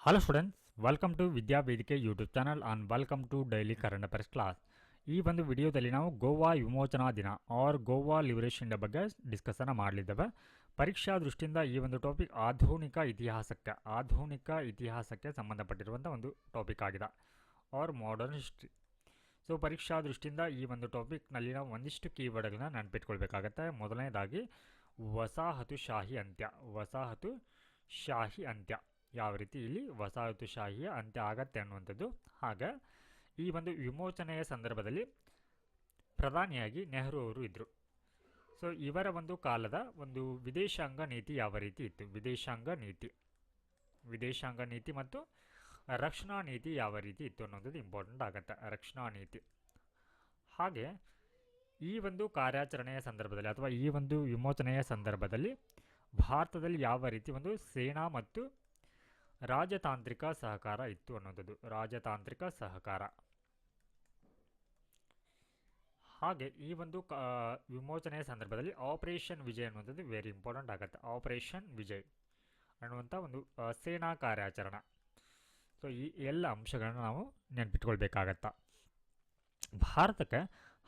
Hello students, welcome to Vidya Vedike YouTube channel and welcome to Daily Current Affairs class. ಈ ಒಂದು ವಿಡಿಯೋದಲ್ಲಿ ನಾವು ಗೋವಾ ವಿಮೋಚನಾ ದಿನ ಆರ್ ಗೋವಾ ಲಿಬರೇಷನ್ ಡೇ ಬಗ್ಗೆ ಡಿಸ್ಕಸ್ ಮಾಡಲಿದ್ದೇವೆ. ಪರೀಕ್ಷಾ ದೃಷ್ಟಿಯಿಂದ ಈ ಒಂದು ಟಾಪಿಕ್ ಆಧುನಿಕ ಇತಿಹಾಸಕ್ಕೆ ಸಂಬಂಧಪಟ್ಟಿರುವಂಥ ಒಂದು ಟಾಪಿಕ್ ಆಗಿದೆ ಆರ್ ಮಾಡರ್ನ್ ಹಿಸ್ಟ್ರಿ. ಸೊ ಪರೀಕ್ಷಾ ದೃಷ್ಟಿಯಿಂದ ಈ ಒಂದು ಟಾಪಿಕ್ನಲ್ಲಿ ನಾವು ಒಂದಿಷ್ಟು ಕೀವರ್ಡ್ಗಳನ್ನ ನೆನಪಿಟ್ಕೊಳ್ಬೇಕಾಗತ್ತೆ. ಮೊದಲನೇದಾಗಿ ವಸಾಹತುಶಾಹಿ ಅಂತ್ಯ ಯಾವ ರೀತಿ ಇಲ್ಲಿ ವಸಾಹತುಶಾಹಿಯ ಅಂತ್ಯ ಆಗತ್ತೆ ಅನ್ನುವಂಥದ್ದು. ಹಾಗೆ ಈ ಒಂದು ವಿಮೋಚನೆಯ ಸಂದರ್ಭದಲ್ಲಿ ಪ್ರಧಾನಿಯಾಗಿ ನೆಹರು ಅವರು ಇದ್ದರು. ಸೊ ಇವರ ಒಂದು ಕಾಲದ ಒಂದು ವಿದೇಶಾಂಗ ನೀತಿ ಯಾವ ರೀತಿ ಇತ್ತು, ವಿದೇಶಾಂಗ ನೀತಿ ಮತ್ತು ರಕ್ಷಣಾ ನೀತಿ ಯಾವ ರೀತಿ ಇತ್ತು ಅನ್ನೋದು ಇಂಪಾರ್ಟೆಂಟ್ ಆಗುತ್ತೆ. ರಕ್ಷಣಾ ನೀತಿ ಹಾಗೆ ಈ ಒಂದು ಕಾರ್ಯಾಚರಣೆಯ ಸಂದರ್ಭದಲ್ಲಿ ಅಥವಾ ಈ ಒಂದು ವಿಮೋಚನೆಯ ಸಂದರ್ಭದಲ್ಲಿ ಭಾರತದಲ್ಲಿ ಯಾವ ರೀತಿ ಒಂದು ಸೇನಾ ಮತ್ತು ರಾಜತಾಂತ್ರಿಕ ಸಹಕಾರ ಇತ್ತು ಅನ್ನೋದು, ರಾಜತಾಂತ್ರಿಕ ಸಹಕಾರ. ಹಾಗೆ ಈ ಒಂದು ವಿಮೋಚನೆಯ ಸಂದರ್ಭದಲ್ಲಿ ಆಪರೇಷನ್ ವಿಜಯ್ ಅನ್ನುವಂಥದ್ದು ವೆರಿ ಇಂಪಾರ್ಟೆಂಟ್ ಆಗುತ್ತೆ. ಆಪರೇಷನ್ ವಿಜಯ್ ಅನ್ನುವಂಥ ಒಂದು ಸೇನಾ ಕಾರ್ಯಾಚರಣೆ. ಸೊ ಈ ಎಲ್ಲ ಅಂಶಗಳನ್ನು ನಾವು ನೆನಪಿಟ್ಕೊಳ್ಬೇಕಾಗತ್ತ. ಭಾರತಕ್ಕೆ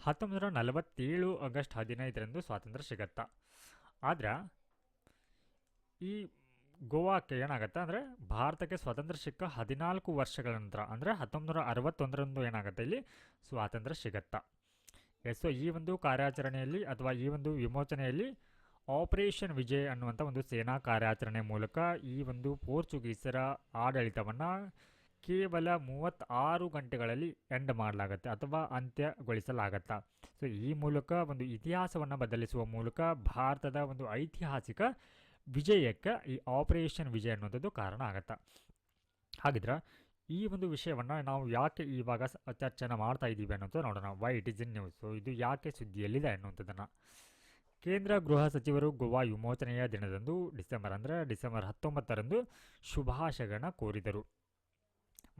1947 ಆಗಸ್ಟ್ 15ರಂದು ಸ್ವಾತಂತ್ರ್ಯ ಸಿಗತ್ತಾ. ಆದರೆ ಈ ಗೋವಾಕ್ಕೆ ಏನಾಗುತ್ತೆ ಅಂದರೆ ಭಾರತಕ್ಕೆ ಸ್ವಾತಂತ್ರ್ಯ ಸಿಕ್ಕ 14 ವರ್ಷಗಳ ನಂತರ ಅಂದರೆ 1961ರಂದು ಏನಾಗುತ್ತೆ ಇಲ್ಲಿ ಸ್ವಾತಂತ್ರ್ಯ ಸಿಗತ್ತಾ. ಸೊ ಈ ಒಂದು ಕಾರ್ಯಾಚರಣೆಯಲ್ಲಿ ಅಥವಾ ಈ ಒಂದು ವಿಮೋಚನೆಯಲ್ಲಿ ಆಪರೇಷನ್ ವಿಜಯ್ ಅನ್ನುವಂಥ ಒಂದು ಸೇನಾ ಕಾರ್ಯಾಚರಣೆ ಮೂಲಕ ಈ ಒಂದು ಪೋರ್ಚುಗೀಸರ ಆಡಳಿತವನ್ನು ಕೇವಲ 36 ಗಂಟೆಗಳಲ್ಲಿ ಎಂಡ್ ಮಾಡಲಾಗುತ್ತೆ ಅಥವಾ ಅಂತ್ಯಗೊಳಿಸಲಾಗತ್ತಾ. ಸೊ ಈ ಮೂಲಕ ಒಂದು ಇತಿಹಾಸವನ್ನು ಬದಲಿಸುವ ಮೂಲಕ ಭಾರತದ ಒಂದು ಐತಿಹಾಸಿಕ ವಿಜಯಕ್ಕೆ ಈ ಆಪರೇಷನ್ ವಿಜಯ್ ಅನ್ನುವಂಥದ್ದು ಕಾರಣ ಆಗತ್ತಾ. ಹಾಗಿದ್ರೆ ಈ ಒಂದು ವಿಷಯವನ್ನು ನಾವು ಯಾಕೆ ಇವಾಗ ಚರ್ಚೆನ ಮಾಡ್ತಾ ಇದ್ದೀವಿ ಅನ್ನೋದು ನೋಡೋಣ. Why it is in news. So ಇದು ಯಾಕೆ ಸುದ್ದಿಯಲ್ಲಿದೆ ಅನ್ನುವಂಥದ್ದನ್ನು. ಕೇಂದ್ರ ಗೃಹ ಸಚಿವರು ಗೋವಾ ವಿಮೋಚನೆಯ ದಿನದಂದು ಡಿಸೆಂಬರ್ 19ರಂದು ಶುಭಾಶಯಗಳನ್ನು ಕೋರಿದರು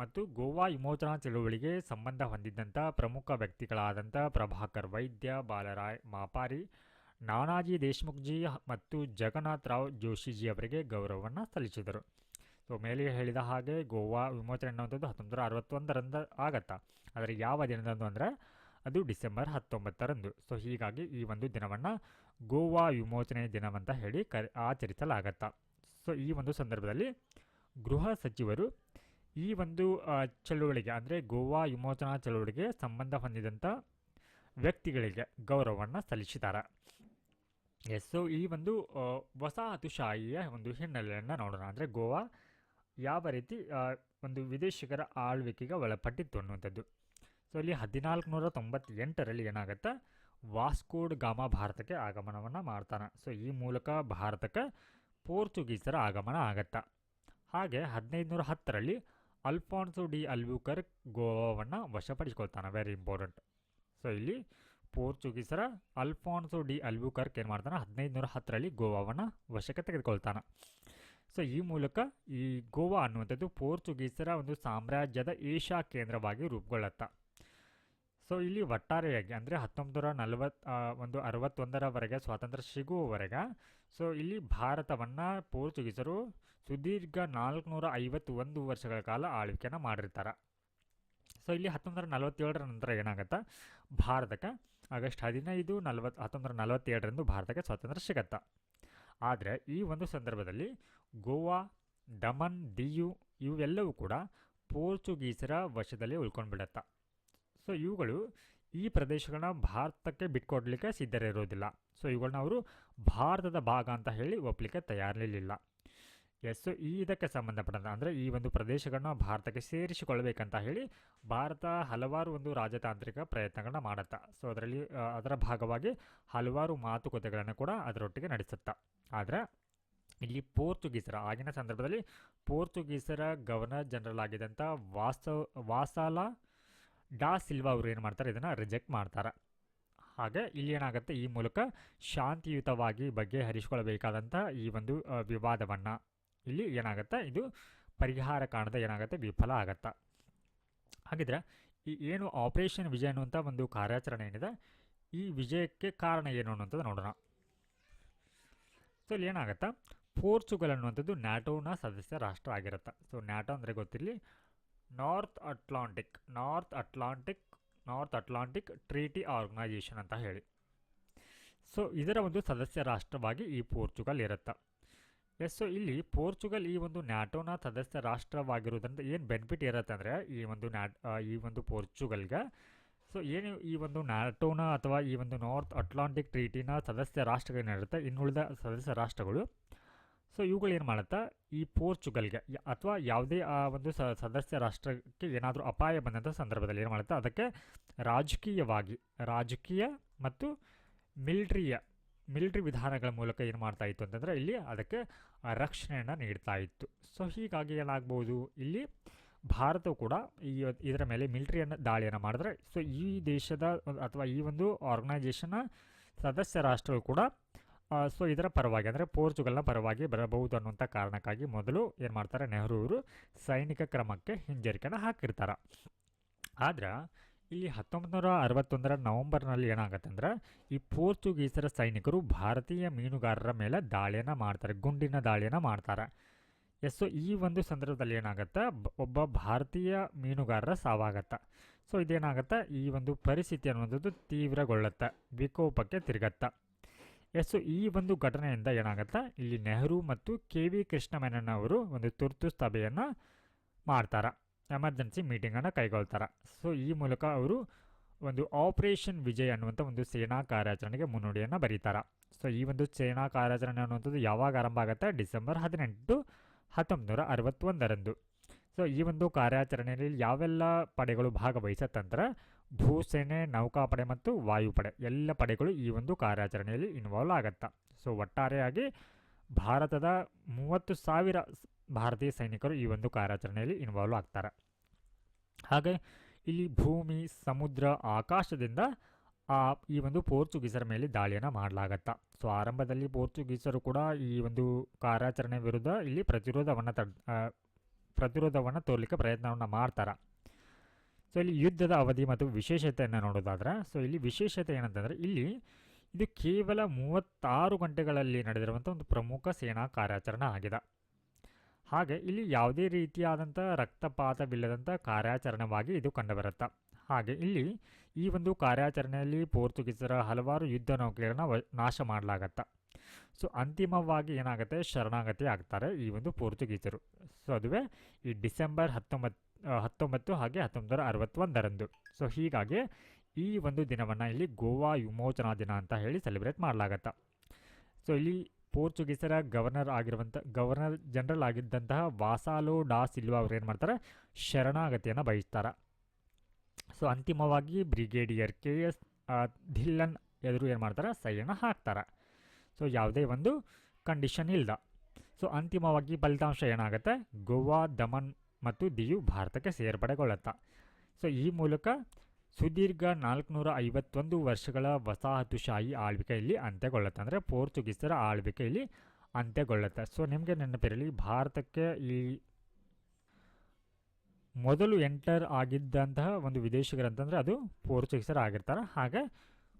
ಮತ್ತು ಗೋವಾ ವಿಮೋಚನಾ ಚಳುವಳಿಗೆ ಸಂಬಂಧ ಹೊಂದಿದ್ದಂಥ ಪ್ರಮುಖ ವ್ಯಕ್ತಿಗಳಾದಂಥ ಪ್ರಭಾಕರ್ ವೈದ್ಯ, ಬಾಲರಾಯ್ ಮಾಪಾರಿ, ನಾನಾಜಿ ದೇಶ್ಮುಖ್ಜಿ ಮತ್ತು ಜಗನ್ನಾಥ್ ರಾವ್ ಜೋಶಿಜಿ ಅವರಿಗೆ ಗೌರವವನ್ನು ಸಲ್ಲಿಸಿದರು. ಸೊ ಮೇಲೆ ಹೇಳಿದ ಹಾಗೆ ಗೋವಾ ವಿಮೋಚನೆ ಅನ್ನುವಂಥದ್ದು 1961ರಂದು ಆಗತ್ತಾ. ಆದರೆ ಯಾವ ದಿನದಂದು ಅಂದರೆ ಅದು ಡಿಸೆಂಬರ್ 19ರಂದು. ಸೊ ಹೀಗಾಗಿ ಈ ಒಂದು ದಿನವನ್ನು ಗೋವಾ ವಿಮೋಚನೆ ದಿನವಂತ ಹೇಳಿ ಆಚರಿಸಲಾಗತ್ತಾ. ಸೊ ಈ ಒಂದು ಸಂದರ್ಭದಲ್ಲಿ ಗೃಹ ಸಚಿವರು ಈ ಒಂದು ಚಳುವಳಿಗೆ ಅಂದರೆ ಗೋವಾ ವಿಮೋಚನಾ ಚಳುವಳಿಗೆ ಸಂಬಂಧ ಹೊಂದಿದಂಥ ವ್ಯಕ್ತಿಗಳಿಗೆ ಗೌರವವನ್ನು ಸಲ್ಲಿಸಿದ್ದಾರೆ. ಸೊ ಈ ಒಂದು ವಸಾಹತುಶಾಹಿಯ ಒಂದು ಹಿನ್ನೆಲೆಯನ್ನು ನೋಡೋಣ. ಅಂದರೆ ಗೋವಾ ಯಾವ ರೀತಿ ಒಂದು ವಿದೇಶಿಗರ ಆಳ್ವಿಕೆಗೆ ಒಳಪಟ್ಟಿತ್ತು ಅನ್ನುವಂಥದ್ದು. ಸೊ ಇಲ್ಲಿ 1498ರಲ್ಲಿ ಏನಾಗುತ್ತೆ, ವಾಸ್ಕೋಡ್ ಗಾಮಾ ಭಾರತಕ್ಕೆ ಆಗಮನವನ್ನು ಮಾಡ್ತಾನೆ. ಸೊ ಈ ಮೂಲಕ ಭಾರತಕ್ಕೆ ಪೋರ್ಚುಗೀಸರ ಆಗಮನ ಆಗತ್ತಾ. ಹಾಗೆ 1510ರಲ್ಲಿ ಅಲ್ಫಾನ್ಸೋ ಡಿ ಅಲ್ಬುಕರ್ಕ್ ಗೋವಾವನ್ನು ವಶಪಡಿಸ್ಕೊಳ್ತಾನೆ. Very important. ಸೊ ಇಲ್ಲಿ ಪೋರ್ಚುಗೀಸರ ಅಲ್ಫಾನ್ಸೋ ಡಿ ಅಲ್ಬುಕರ್ಕ್ ಏನು ಮಾಡ್ತಾನೆ, 1510ರಲ್ಲಿ ಗೋವಾವನ್ನು ವಶಕ್ಕೆ ತೆಗೆದುಕೊಳ್ತಾನೆ. ಸೊ ಈ ಮೂಲಕ ಈ ಗೋವಾ ಅನ್ನುವಂಥದ್ದು ಪೋರ್ಚುಗೀಸರ ಒಂದು ಸಾಮ್ರಾಜ್ಯದ ಏಷ್ಯಾ ಕೇಂದ್ರವಾಗಿ ರೂಪುಗೊಳ್ಳುತ್ತಾ. ಸೊ ಇಲ್ಲಿ ಒಟ್ಟಾರೆಯಾಗಿ ಅಂದರೆ 1961ರವರೆಗೆ ಸ್ವಾತಂತ್ರ್ಯ ಸಿಗುವವರೆಗೆ ಸೊ ಇಲ್ಲಿ ಭಾರತವನ್ನು ಪೋರ್ಚುಗೀಸರು ಸುದೀರ್ಘ 451 ವರ್ಷಗಳ ಕಾಲ ಆಳ್ವಿಕೆಯನ್ನು ಮಾಡಿರ್ತಾರೆ. ಸೊ ಇಲ್ಲಿ 1947ರ ನಂತರ ಏನಾಗುತ್ತೆ, ಭಾರತಕ್ಕೆ ಆಗಸ್ಟ್ 15, 1947ರಂದು ಭಾರತಕ್ಕೆ ಸ್ವಾತಂತ್ರ್ಯ ಸಿಗತ್ತಾ. ಆದರೆ ಈ ಒಂದು ಸಂದರ್ಭದಲ್ಲಿ ಗೋವಾ, ದಮನ್, ದಿಯು ಇವೆಲ್ಲವೂ ಕೂಡ ಪೋರ್ಚುಗೀಸರ ವಶದಲ್ಲಿ ಉಳ್ಕೊಂಡ್ಬಿಡತ್ತಾ. ಸೊ ಇವುಗಳು ಈ ಪ್ರದೇಶಗಳನ್ನ ಭಾರತಕ್ಕೆ ಬಿಟ್ಕೊಡ್ಲಿಕ್ಕೆ ಸಿದ್ಧರಿರೋದಿಲ್ಲ. ಸೊ ಇವುಗಳನ್ನ ಅವರು ಭಾರತದ ಭಾಗ ಅಂತ ಹೇಳಿ ಒಪ್ಪಲಿಕ್ಕೆ ತಯಾರಿರಲಿಲ್ಲ. ಸೊ ಇದಕ್ಕೆ ಸಂಬಂಧಪಟ್ಟಂತೆ ಅಂದರೆ ಈ ಒಂದು ಪ್ರದೇಶಗಳನ್ನ ಭಾರತಕ್ಕೆ ಸೇರಿಸಿಕೊಳ್ಬೇಕಂತ ಹೇಳಿ ಭಾರತ ಹಲವಾರು ಒಂದು ರಾಜತಾಂತ್ರಿಕ ಪ್ರಯತ್ನಗಳನ್ನ ಮಾಡುತ್ತಾ. ಸೊ ಅದರ ಭಾಗವಾಗಿ ಹಲವಾರು ಮಾತುಕತೆಗಳನ್ನು ಕೂಡ ಅದರೊಟ್ಟಿಗೆ ನಡೆಸುತ್ತಾ. ಆದರೆ ಇಲ್ಲಿ ಪೋರ್ಚುಗೀಸರ ಆಗಿನ ಸಂದರ್ಭದಲ್ಲಿ ಪೋರ್ಚುಗೀಸರ ಗವರ್ನರ್ ಜನರಲ್ ಆಗಿದ್ದಂಥ ವಾಸಾಲ ಡಾ ಸಿಲ್ವಾ ಅವರು ಏನು ಮಾಡ್ತಾರೆ, ಇದನ್ನು ರಿಜೆಕ್ಟ್ ಮಾಡ್ತಾರೆ. ಹಾಗೆ ಇಲ್ಲಿ ಏನಾಗುತ್ತೆ, ಈ ಮೂಲಕ ಶಾಂತಿಯುತವಾಗಿ ಬಗೆಹರಿಸಿಕೊಳ್ಳಬೇಕಾದಂಥ ಈ ಒಂದು ವಿವಾದವನ್ನು ಇಲ್ಲಿ ಏನಾಗುತ್ತೆ, ಇದು ಪರಿಹಾರ ಕಾಣದೆ ಏನಾಗುತ್ತೆ, ವಿಫಲ ಆಗತ್ತಾ. ಹಾಗಿದ್ರೆ ಈ ಏನು ಆಪರೇಷನ್ ವಿಜಯ್ ಅನ್ನುವಂಥ ಒಂದು ಕಾರ್ಯಾಚರಣೆ ಏನಿದೆ, ಈ ವಿಜಯಕ್ಕೆ ಕಾರಣ ಏನು ಅನ್ನುವಂಥದ್ದು ನೋಡೋಣ. ಸೊ ಇಲ್ಲಿ ಏನಾಗುತ್ತೆ, ಪೋರ್ಚುಗಲ್ ಅನ್ನುವಂಥದ್ದು ನ್ಯಾಟೋನ ಸದಸ್ಯ ರಾಷ್ಟ್ರ ಆಗಿರುತ್ತೆ. ಸೊ ನ್ಯಾಟೋ ಅಂದರೆ ಗೊತ್ತಿರಲಿ, ನಾರ್ತ್ ಅಟ್ಲಾಂಟಿಕ್ ಟ್ರೀಟಿ ಆರ್ಗನೈಜೇಷನ್ ಅಂತ ಹೇಳಿ. ಸೊ ಇದರ ಒಂದು ಸದಸ್ಯ ರಾಷ್ಟ್ರವಾಗಿ ಈ ಪೋರ್ಚುಗಲ್ ಇರುತ್ತೆ. ಸೊ ಇಲ್ಲಿ ಪೋರ್ಚುಗಲ್ ಈ ಒಂದು ನ್ಯಾಟೋನ ಸದಸ್ಯ ರಾಷ್ಟ್ರವಾಗಿರೋದ್ರಿಂದ ಏನು ಬೆನಿಫಿಟ್ ಇರುತ್ತೆ ಅಂದರೆ ಈ ಒಂದು ಪೋರ್ಚುಗಲ್ಗೆ, ಸೊ ಏನು ಈ ಒಂದು ನ್ಯಾಟೋನ ಅಥವಾ ಈ ಒಂದು ನಾರ್ತ್ ಅಟ್ಲಾಂಟಿಕ್ ಟ್ರೀಟಿನ ಸದಸ್ಯ ರಾಷ್ಟ್ರಗಳೇನಿರುತ್ತೆ, ಇನ್ನುಳಿದ ಸದಸ್ಯ ರಾಷ್ಟ್ರಗಳು, ಸೊ ಇವುಗಳು ಏನು ಮಾಡುತ್ತಾ ಈ ಪೋರ್ಚುಗಲ್ಗೆ ಅಥವಾ ಯಾವುದೇ ಆ ಒಂದು ಸದಸ್ಯ ರಾಷ್ಟ್ರಕ್ಕೆ ಏನಾದರೂ ಅಪಾಯ ಬಂದಂಥ ಸಂದರ್ಭದಲ್ಲಿ ಏನು ಮಾಡುತ್ತೆ, ಅದಕ್ಕೆ ರಾಜಕೀಯ ಮತ್ತು ಮಿಲಿಟ್ರಿ ವಿಧಾನಗಳ ಮೂಲಕ ಏನು ಮಾಡ್ತಾ ಇತ್ತು ಅಂತಂದರೆ ಇಲ್ಲಿ ಅದಕ್ಕೆ ರಕ್ಷಣೆಯನ್ನು ನೀಡ್ತಾ ಇತ್ತು. ಸೊ ಹೀಗಾಗಿ ಏನಾಗ್ಬೋದು, ಇಲ್ಲಿ ಭಾರತವು ಕೂಡ ಇದರ ಮೇಲೆ ಮಿಲಿಟ್ರಿಯನ್ನು ದಾಳಿಯನ್ನು ಮಾಡಿದ್ರೆ, ಸೊ ಈ ದೇಶದ ಅಥವಾ ಈ ಒಂದು ಆರ್ಗನೈಜೇಷನ್ನ ಸದಸ್ಯ ರಾಷ್ಟ್ರಗಳು ಕೂಡ ಸೊ ಇದರ ಪರವಾಗಿ ಅಂದರೆ ಪೋರ್ಚುಗಲ್ನ ಪರವಾಗಿ ಬರಬಹುದು ಅನ್ನುವಂಥ ಕಾರಣಕ್ಕಾಗಿ ಮೊದಲು ಏನು ಮಾಡ್ತಾರೆ, ನೆಹರು ಅವರು ಸೈನಿಕ ಕ್ರಮಕ್ಕೆ ಹಿಂಜರಿಕೆಯನ್ನು ಹಾಕಿರ್ತಾರೆ. ಆದ್ರೆ ಇಲ್ಲಿ 1961 ನವಂಬರ್ನಲ್ಲಿ ಏನಾಗುತ್ತೆ ಅಂದರೆ ಈ ಪೋರ್ಚುಗೀಸರ ಸೈನಿಕರು ಭಾರತೀಯ ಮೀನುಗಾರರ ಮೇಲೆ ಗುಂಡಿನ ದಾಳಿಯನ್ನು ಮಾಡ್ತಾರೆ. ಸೊ ಈ ಒಂದು ಸಂದರ್ಭದಲ್ಲಿ ಏನಾಗುತ್ತೆ, ಒಬ್ಬ ಭಾರತೀಯ ಮೀನುಗಾರರ ಸಾವಾಗತ್ತೆ. ಸೊ ಇದೇನಾಗುತ್ತೆ, ಈ ಒಂದು ಪರಿಸ್ಥಿತಿ ಅನ್ನುವಂಥದ್ದು ತೀವ್ರಗೊಳ್ಳುತ್ತೆ, ವಿಕೋಪಕ್ಕೆ ತಿರುಗತ್ತೆ. ಸೊ ಈ ಒಂದು ಘಟನೆಯಿಂದ ಏನಾಗುತ್ತೆ, ಇಲ್ಲಿ ನೆಹರು ಮತ್ತು KV ಕೃಷ್ಣ ಮೆನನ್ ಅವರು ಒಂದು ತುರ್ತು ಸಭೆಯನ್ನು ಮಾಡ್ತಾರೆ, ಎಮರ್ಜೆನ್ಸಿ ಮೀಟಿಂಗನ್ನು ಕೈಗೊಳ್ತಾರೆ. ಸೊ ಈ ಮೂಲಕ ಅವರು ಒಂದು ಆಪರೇಷನ್ ವಿಜಯ್ ಅನ್ನುವಂಥ ಒಂದು ಸೇನಾ ಕಾರ್ಯಾಚರಣೆಗೆ ಮುನ್ನುಡಿಯನ್ನು ಬರೀತಾರೆ. ಸೊ ಈ ಒಂದು ಸೇನಾ ಕಾರ್ಯಾಚರಣೆ ಅನ್ನುವಂಥದ್ದು ಯಾವಾಗ ಆರಂಭ ಆಗುತ್ತೆ, ಡಿಸೆಂಬರ್ 18, 1961. ಸೊ ಈ ಒಂದು ಕಾರ್ಯಾಚರಣೆಯಲ್ಲಿ ಯಾವೆಲ್ಲ ಪಡೆಗಳು ಭಾಗವಹಿಸತ್ತಂದ್ರೆ ಭೂಸೇನೆ, ನೌಕಾಪಡೆ ಮತ್ತು ವಾಯುಪಡೆ ಎಲ್ಲ ಪಡೆಗಳು ಈ ಒಂದು ಕಾರ್ಯಾಚರಣೆಯಲ್ಲಿ ಇನ್ವಾಲ್ವ್ ಆಗುತ್ತೆ. ಸೊ ಒಟ್ಟಾರೆಯಾಗಿ ಭಾರತದ 30,000 ಭಾರತೀಯ ಸೈನಿಕರು ಈ ಒಂದು ಕಾರ್ಯಾಚರಣೆಯಲ್ಲಿ ಇನ್ವಾಲ್ವ್ ಆಗ್ತಾರೆ. ಹಾಗೆ ಇಲ್ಲಿ ಭೂಮಿ, ಸಮುದ್ರ, ಆಕಾಶದಿಂದ ಈ ಒಂದು ಪೋರ್ಚುಗೀಸರ ಮೇಲೆ ದಾಳಿಯನ್ನು ಮಾಡಲಾಗತ್ತೆ. ಸೊ ಆರಂಭದಲ್ಲಿ ಪೋರ್ಚುಗೀಸರು ಕೂಡ ಈ ಒಂದು ಕಾರ್ಯಾಚರಣೆ ವಿರುದ್ಧ ಇಲ್ಲಿ ಪ್ರತಿರೋಧವನ್ನು ತೋರಲಿಕ್ಕೆ ಪ್ರಯತ್ನವನ್ನು ಮಾಡ್ತಾರೆ. ಸೊ ಇಲ್ಲಿ ಯುದ್ಧದ ಅವಧಿ ಮತ್ತು ವಿಶೇಷತೆಯನ್ನು ನೋಡೋದಾದ್ರೆ, ಸೊ ಇಲ್ಲಿ ವಿಶೇಷತೆ ಏನಂತಂದರೆ ಇಲ್ಲಿ ಇದು ಕೇವಲ 36 ಗಂಟೆಗಳಲ್ಲಿ ನಡೆದಿರುವಂಥ ಒಂದು ಪ್ರಮುಖ ಸೇನಾ ಕಾರ್ಯಾಚರಣೆ ಆಗಿದೆ. ಹಾಗೆ ಇಲ್ಲಿ ಯಾವುದೇ ರೀತಿಯಾದಂಥ ರಕ್ತಪಾತವಿಲ್ಲದಂಥ ಕಾರ್ಯಾಚರಣೆವಾಗಿ ಇದು ಕಂಡುಬರುತ್ತೆ. ಹಾಗೆ ಇಲ್ಲಿ ಈ ಒಂದು ಕಾರ್ಯಾಚರಣೆಯಲ್ಲಿ ಪೋರ್ಚುಗೀಸರ ಹಲವಾರು ಯುದ್ಧ ನೌಕೆಗಳನ್ನು ನಾಶ ಮಾಡಲಾಗತ್ತೆ. ಸೊ ಅಂತಿಮವಾಗಿ ಏನಾಗುತ್ತೆ, ಶರಣಾಗತಿ ಆಗ್ತಾರೆ ಈ ಒಂದು ಪೋರ್ಚುಗೀಸರು. ಸೊ ಅದುವೇ ಈ ಡಿಸೆಂಬರ್ 19 ಹಾಗೆ 1961. ಸೊ ಹೀಗಾಗಿ ಈ ಒಂದು ದಿನವನ್ನು ಇಲ್ಲಿ ಗೋವಾ ವಿಮೋಚನಾ ದಿನ ಅಂತ ಹೇಳಿ ಸೆಲೆಬ್ರೇಟ್ ಮಾಡಲಾಗತ್ತೆ. ಸೊ ಇಲ್ಲಿ ಪೋರ್ಚುಗೀಸರ ಗವರ್ನರ್ ಜನರಲ್ ಆಗಿದ್ದಂತಹ ವಾಸಾಲೋ ಡಾ ಸಿಲ್ವಾ ಅವರು ಏನು ಮಾಡ್ತಾರೆ, ಶರಣಾಗತಿಯನ್ನು ಬಯಸ್ತಾರೆ. ಸೊ ಅಂತಿಮವಾಗಿ ಬ್ರಿಗೇಡಿಯರ್ KS ಧಿಲ್ಲನ್ ಎದುರು ಏನು ಮಾಡ್ತಾರೆ, ಸೈಯನ್ನು ಹಾಕ್ತಾರೆ. ಸೊ ಯಾವುದೇ ಒಂದು ಕಂಡೀಷನ್ ಇಲ್ಲ. ಸೊ ಅಂತಿಮವಾಗಿ ಫಲಿತಾಂಶ ಏನಾಗುತ್ತೆ, ಗೋವಾ, ದಮನ್ ಮತ್ತು ದಿಯು ಭಾರತಕ್ಕೆ ಸೇರ್ಪಡೆಗೊಳ್ಳುತ್ತೆ. ಸೊ ಈ ಮೂಲಕ ಸುದೀರ್ಘ 451 ವರ್ಷಗಳ ವಸಾಹತುಶಾಹಿ ಆಳ್ವಿಕೆಯಲ್ಲಿ ಅಂತ್ಯಗೊಳ್ಳುತ್ತೆ, ಅಂದರೆ ಪೋರ್ಚುಗೀಸರ ಆಳ್ವಿಕೆಯಲ್ಲಿ ಅಂತ್ಯಗೊಳ್ಳುತ್ತೆ. ಸೊ ನಿಮಗೆ ನೆನಪಿರಲಿ, ಭಾರತಕ್ಕೆ ಈ ಮೊದಲು ಎಂಟರ್ ಆಗಿದ್ದಂತಹ ಒಂದು ವಿದೇಶಿಗರಂತಂದರೆ ಅದು ಪೋರ್ಚುಗೀಸರು ಆಗಿರ್ತಾರೆ. ಹಾಗೆ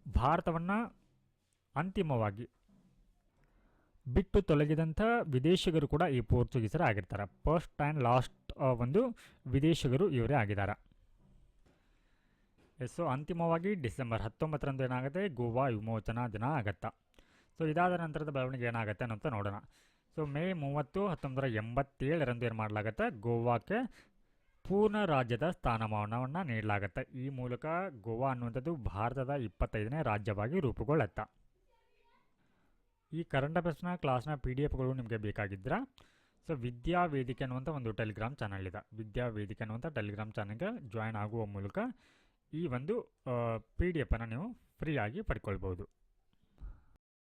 ಭಾರತವನ್ನು ಅಂತಿಮವಾಗಿ ಬಿಟ್ಟು ತೊಲಗಿದಂಥ ವಿದೇಶಿಗರು ಕೂಡ ಈ ಪೋರ್ಚುಗೀಸರು ಆಗಿರ್ತಾರೆ. ಫಸ್ಟ್ ಆ್ಯಂಡ್ ಲಾಸ್ಟ್ ಒಂದು ವಿದೇಶಿಗರು ಇವರೇ ಆಗಿದ್ದಾರೆ. ಸೊ ಅಂತಿಮವಾಗಿ ಡಿಸೆಂಬರ್ 19 ಏನಾಗುತ್ತೆ, ಗೋವಾ ವಿಮೋಚನಾ ದಿನ ಆಗುತ್ತೆ. ಸೊ ಇದಾದ ನಂತರದ ಬೆಳವಣಿಗೆ ಏನಾಗುತ್ತೆ ಅಂತ ನೋಡೋಣ. ಸೊ ಮೇ 30, 1987 ಏನು ಮಾಡಲಾಗುತ್ತೆ, ಗೋವಾಕ್ಕೆ ಪೂರ್ಣ ರಾಜ್ಯದ ಸ್ಥಾನಮಾನವನ್ನು ನೀಡಲಾಗುತ್ತೆ. ಈ ಮೂಲಕ ಗೋವಾ ಅನ್ನುವಂಥದ್ದು ಭಾರತದ 25ನೇ ರಾಜ್ಯವಾಗಿ ರೂಪುಗೊಳ್ಳುತ್ತೆ. ಈ ಕರೆಂಟ್ ಅಫೇರ್ಸ್ನ ಕ್ಲಾಸ್ನ PDF ನಿಮಗೆ ಬೇಕಾಗಿದ್ದರೆ, ಸೊ ವಿದ್ಯಾವೇದಿಕೆ ಅನ್ನುವಂಥ ಒಂದು ಟೆಲಿಗ್ರಾಮ್ ಚಾನಲ್ ಇದೆ. ವಿದ್ಯಾವೇದಿಕೆ ಅನ್ನುವಂಥ ಟೆಲಿಗ್ರಾಮ್ ಚಾನಲ್ಗೆ ಜಾಯ್ನ್ ಆಗುವ ಮೂಲಕ ಈ ಒಂದು PDF ನೀವು ಫ್ರೀಯಾಗಿ ಪಡ್ಕೊಳ್ಬೋದು.